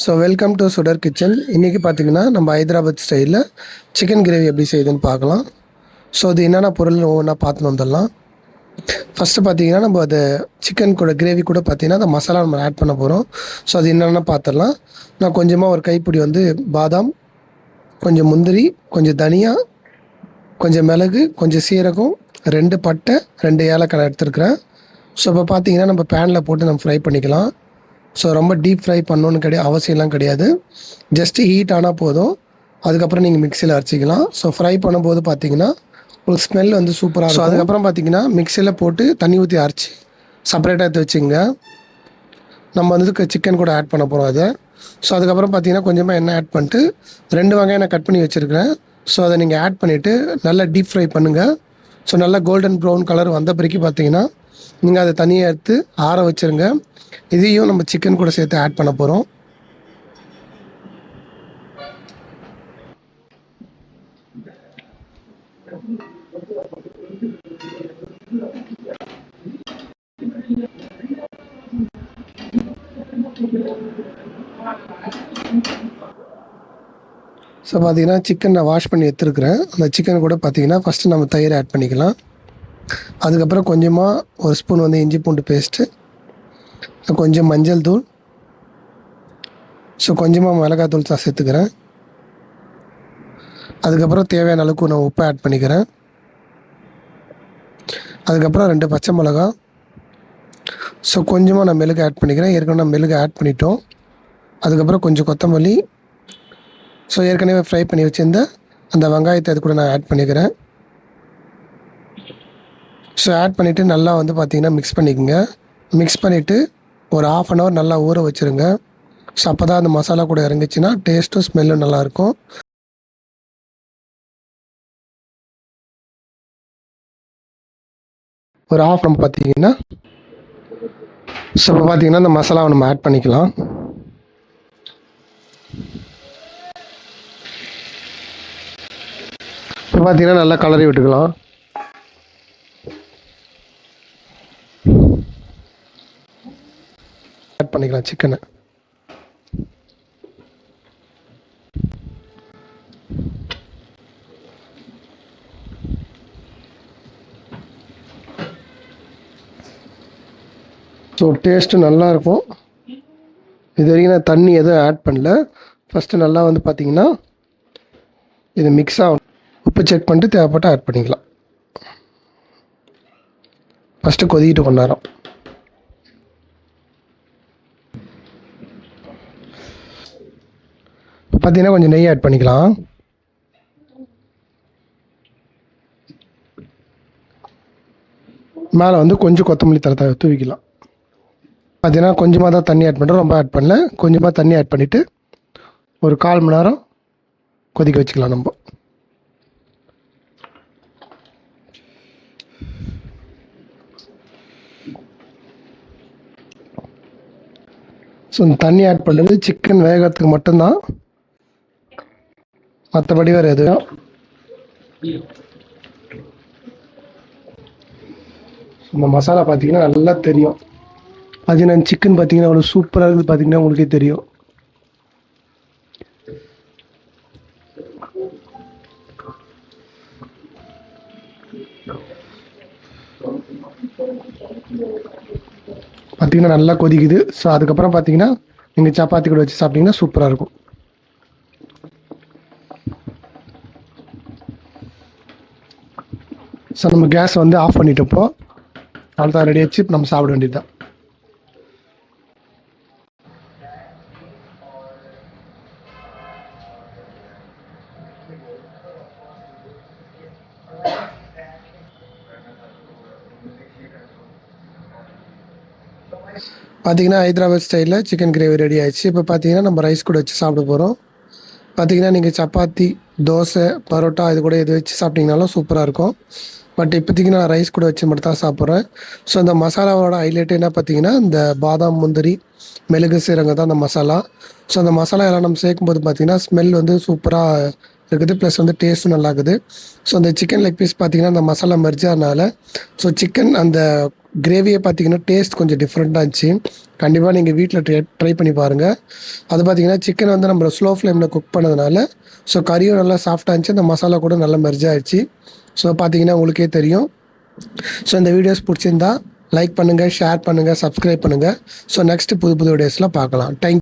So welcome to சுடர் kitchen. இன்றைக்கி பார்த்தீங்கன்னா நம்ம ஹைதராபாத் ஸ்டைலில் சிக்கன் கிரேவி எப்படி செய்யுதுன்னு பார்க்கலாம். ஸோ அது என்னென்ன பொருள் ஒவ்வொன்றா பார்த்துன்னு வந்துடலாம். ஃபஸ்ட்டு பார்த்தீங்கன்னா நம்ம அது சிக்கன் கூட கிரேவி கூட பார்த்தீங்கன்னா அந்த மசாலா நம்ம ஆட் பண்ண போகிறோம். ஸோ அது என்னென்ன பார்த்துடலாம். நான் கொஞ்சமாக ஒரு கைப்பிடி வந்து பாதாம், கொஞ்சம் முந்திரி, கொஞ்சம் தனியா, கொஞ்சம் மிளகு, கொஞ்சம் சீரகம், 2 பட்டை, 2 ஏலக்காய் எடுத்துருக்குறேன். ஸோ இப்போ பார்த்தீங்கன்னா நம்ம பேனில் போட்டு நம்ம ஃப்ரை பண்ணிக்கலாம். ஸோ ரொம்ப டீப் ஃப்ரை பண்ணணுன்னு அவசியம்லாம் கிடையாது. ஜஸ்ட்டு ஹீட் ஆனால் போதும். அதுக்கப்புறம் நீங்கள் மிக்சியில் அரைச்சிக்கலாம். ஸோ ஃப்ரை பண்ணும்போது பார்த்தீங்கன்னா உங்களுக்கு ஸ்மெல் வந்து சூப்பராக இருக்கும். ஸோ அதுக்கப்புறம் பார்த்தீங்கன்னா மிக்சியில் போட்டு தண்ணி ஊற்றி அரைச்சி செப்பரேட்டாக எடுத்து வச்சுங்க. நம்ம வந்து சிக்கன் கூட ஆட் பண்ண போகிறோம் அதை. ஸோ அதுக்கப்புறம் பார்த்தீங்கன்னா கொஞ்சமாக எண்ணெய் ஆட் பண்ணிட்டு 2 வெங்காயம் நான் கட் பண்ணி வச்சுருக்கிறேன். ஸோ அதை நீங்கள் ஆட் பண்ணிவிட்டு நல்லா டீப் ஃப்ரை பண்ணுங்கள். ஸோ நல்லா கோல்டன் ப்ரௌன் கலர் வந்த பிறகு பார்த்தீங்கன்னா நீங்கள் அதை தனியாக எடுத்து ஆற வச்சுருங்க. இதையும் நம்ம சிக்கன் கூட சேர்த்து ஆட் பண்ண போகிறோம். ஸோ பார்த்தீங்கன்னா சிக்கன் நான் வாஷ் பண்ணி எடுத்துருக்குறேன். அந்த சிக்கன் கூட பார்த்தீங்கன்னா ஃபஸ்ட்டு நம்ம தயிர் ஆட் பண்ணிக்கலாம். அதுக்கப்புறம் கொஞ்சமாக ஒரு ஸ்பூன் வந்து இஞ்சி பூண்டு பேஸ்ட்டு, கொஞ்சம் மஞ்சள் தூள், ஸோ கொஞ்சமாக மிளகாத்தூள் சேர்த்துக்கிறேன். அதுக்கப்புறம் தேவையான அளவுக்கு நான் உப்பு ஆட் பண்ணிக்கிறேன். அதுக்கப்புறம் 2 பச்சை மிளகா, ஸோ கொஞ்சமாக நான் மெழுகு ஆட் பண்ணிக்கிறேன். ஏற்கனவே நான் மெழுகு ஆட் பண்ணிட்டோம். அதுக்கப்புறம் கொஞ்சம் கொத்தமல்லி, ஸோ ஏற்கனவே ஃப்ரை பண்ணி வச்சுருந்த அந்த வெங்காயத்தை அது கூட நான் ஆட் பண்ணிக்கிறேன். ஸோ ஆட் பண்ணிவிட்டு நல்லா வந்து பார்த்திங்கன்னா மிக்ஸ் பண்ணிக்கோங்க. மிக்ஸ் பண்ணிவிட்டு ஒரு 1/2 அன் ஹவர் நல்லா ஊற வச்சுருங்க. ஸோ அப்போ தான் அந்த மசாலா கூட இறங்கிச்சின்னா டேஸ்ட்டும் ஸ்மெல்லும் நல்லாயிருக்கும். ஒரு 1/2 நம்ம பார்த்தீங்கன்னா ஸோ இப்போ பார்த்தீங்கன்னா அந்த மசாலாவை நம்ம ஆட் பண்ணிக்கலாம். இப்போ பார்த்தீங்கன்னா நல்லா கலரி விட்டுக்கலாம். ஆட் பண்ணிக்கலாம் சிக்கனை. ஸோ டேஸ்ட்டு நல்லாயிருக்கும். இது வரைக்கும் நான் தண்ணி எதுவும் ஆட் பண்ணல. ஃபஸ்ட்டு நல்லா வந்து பார்த்திங்கன்னா இது மிக்ஸ் ஆகும். உப்பு செக் பண்ணிட்டு தேவைப்பட்டு ஆட் பண்ணிக்கலாம். ஃபஸ்ட்டு கொதிக்கிட்டு கொஞ்ச நேரம். இப்போ பார்த்தீங்கன்னா கொஞ்சம் நெய் ஆட் பண்ணிக்கலாம். மேலே வந்து கொஞ்சம் கொத்தமல்லி தலை தூவிக்கலாம். பார்த்தீங்கன்னா கொஞ்சமாக தான் தண்ணி ஆட் பண்ணுறோம், ரொம்ப ஆட் பண்ணல. கொஞ்சமாக தண்ணி ஆட் பண்ணிவிட்டு ஒரு 1/4 மணி நேரம் கொதிக்க வச்சுக்கலாம் நம்ம. ஸோ இந்த தண்ணி ஆட் பண்ணுறது சிக்கன் வேகிறதுக்கு மட்டும்தான், மற்றபடி வேறு எதுவும். இந்த மசாலா பார்த்தீங்கன்னா நல்லா தெரியும். அது நான் சிக்கன் பார்த்தீங்கன்னா அவ்வளோ சூப்பராக இருக்குது. பார்த்தீங்கன்னா உங்களுக்கே தெரியும். பார்த்தீங்கன்னா நல்லா கொதிக்குது. ஸோ அதுக்கப்புறம் பார்த்தீங்கன்னா நீங்கள் சப்பாத்தி கூட வச்சு சாப்பிட்டீங்கன்னா சூப்பராக இருக்கும். ஸோ நம்ம கேஸ் வந்து ஆஃப் பண்ணிட்டப்போ அவ்வளோதான், ரெடி ஆச்சு. நம்ம சாப்பிட வேண்டியது தான். பார்த்தீங்கன்னா ஹைதராபாத் ஸ்டைலில் சிக்கன் கிரேவி ரெடி ஆயிடுச்சு. இப்போ பார்த்தீங்கன்னா நம்ம ரைஸ் கூட வச்சு சாப்பிட போகிறோம். பார்த்தீங்கன்னா நீங்கள் சப்பாத்தி, தோசை, பரோட்டா இது கூட எது வச்சு சாப்பிட்டீங்கனாலும் சூப்பராக இருக்கும். பட் இப்போதைக்கு நான் ரைஸ் கூட வச்சு மட்டும் தான் சாப்பிட்றேன். ஸோ அந்த மசாலாவோட ஹைலைட் என்ன பார்த்தீங்கன்னா இந்த பாதாம், முந்திரி, மிளகு, சீரகம் தான் அந்த மசாலா. ஸோ அந்த மசாலா எல்லாம் நம்ம சேர்க்கும்போது பார்த்தீங்கன்னா ஸ்மெல் வந்து சூப்பராக இருக்குது, ப்ளஸ் வந்து டேஸ்ட்டும் நல்லா இருக்குது. ஸோ அந்த சிக்கன் லெக் பீஸ் பார்த்தீங்கன்னா அந்த மசாலா மெர்ஜ் ஆனனால ஸோ சிக்கன் அந்த கிரேவியை பார்த்தீங்கன்னா டேஸ்ட் கொஞ்சம் டிஃப்ரெண்ட்டாக இருந்துச்சு. கண்டிப்பாக நீங்கள் வீட்டில் ட்ரை பண்ணி பாருங்கள். அது பார்த்தீங்கன்னா சிக்கன் வந்து நம்ம ஸ்லோ ஃப்ளேமில் குக் பண்ணதுனால ஸோ கறியும் நல்லா சாஃப்டாக இருந்துச்சு, அந்த மசாலா கூட நல்லா மெர்ஜ் ஆயிடுச்சு. ஸோ பார்த்தீங்கன்னா உங்களுக்கே தெரியும். ஸோ இந்த வீடியோஸ் பிடிச்சிருந்தா லைக் பண்ணுங்கள், ஷேர் பண்ணுங்கள், சப்ஸ்கிரைப் பண்ணுங்கள். ஸோ நெக்ஸ்ட்டு புது புது வீடியோஸில் பார்க்கலாம். தேங்க்யூ.